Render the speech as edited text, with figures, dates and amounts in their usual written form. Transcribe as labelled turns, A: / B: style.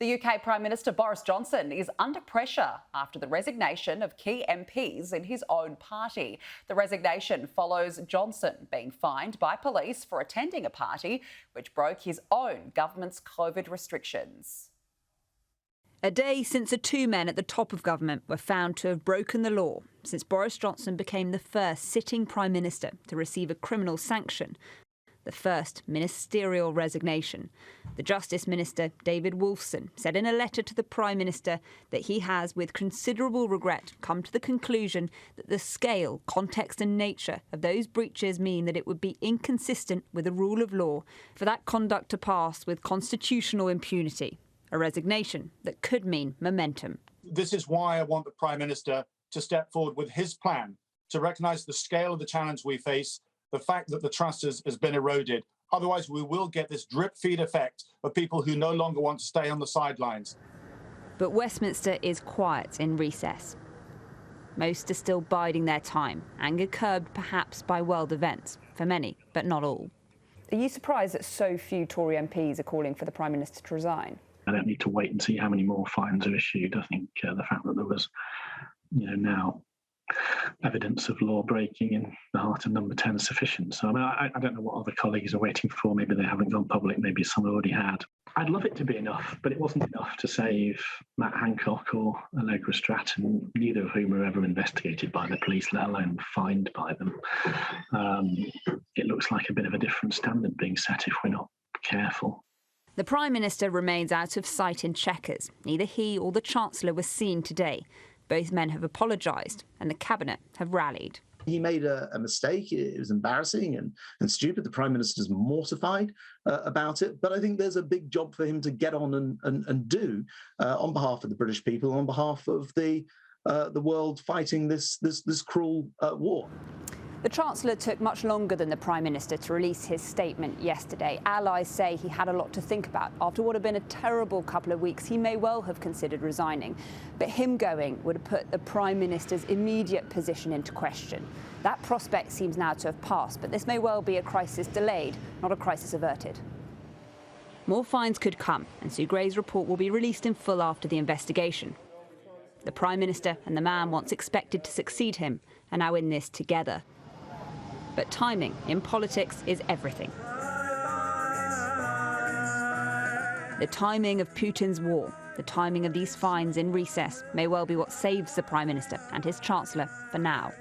A: The UK Prime Minister Boris Johnson is under pressure after the resignation of key MPs in his own party. The resignation follows Johnson being fined by police for attending a party which broke his own government's COVID restrictions.
B: A day since the two men at the top of government were found to have broken the law, since Boris Johnson became the first sitting Prime Minister to receive a criminal sanction, the first ministerial resignation. The Justice Minister, David Wolfson, said in a letter to the Prime Minister that he has, with considerable regret, come to the conclusion that the scale, context and nature of those breaches mean that it would be inconsistent with the rule of law for that conduct to pass with constitutional impunity. A resignation that could mean momentum.
C: This is why I want the Prime Minister to step forward with his plan to recognise the scale of the challenge we face, the fact that the trust has been eroded. Otherwise, we will get this drip-feed effect of people who no longer want to stay on the sidelines.
B: But Westminster is quiet in recess. Most are still biding their time, anger curbed perhaps by world events, for many, but not all.
D: Are you surprised that so few Tory MPs are calling for the Prime Minister to resign?
E: I don't need to wait and see how many more fines are issued. I think the fact that there was, now evidence of law breaking in the heart of number 10 is sufficient. So I don't know what other colleagues are waiting for. Maybe they haven't gone public. Maybe some already had. I'd love it to be enough, but it wasn't enough to save Matt Hancock or Allegra Stratton, neither of whom were ever investigated by the police, let alone fined by them. It looks like a bit of a different standard being set if we're not careful.
B: The Prime Minister remains out of sight in Chequers. Neither he or the Chancellor was seen today. Both men have apologised and the Cabinet have rallied.
F: He made a mistake. It was embarrassing and stupid. The Prime Minister's mortified about it. But I think there's a big job for him to get on and do on behalf of the British people, on behalf of the world fighting this cruel war.
D: The Chancellor took much longer than the Prime Minister to release his statement yesterday. Allies say he had a lot to think about. After what had been a terrible couple of weeks, he may well have considered resigning. But him going would have put the Prime Minister's immediate position into question. That prospect seems now to have passed, but this may well be a crisis delayed, not a crisis averted.
B: More fines could come, and Sue Gray's report will be released in full after the investigation. The Prime Minister and the man once expected to succeed him are now in this together. But timing in politics is everything. The timing of Putin's war, the timing of these fines in recess may well be what saves the Prime Minister and his Chancellor for now.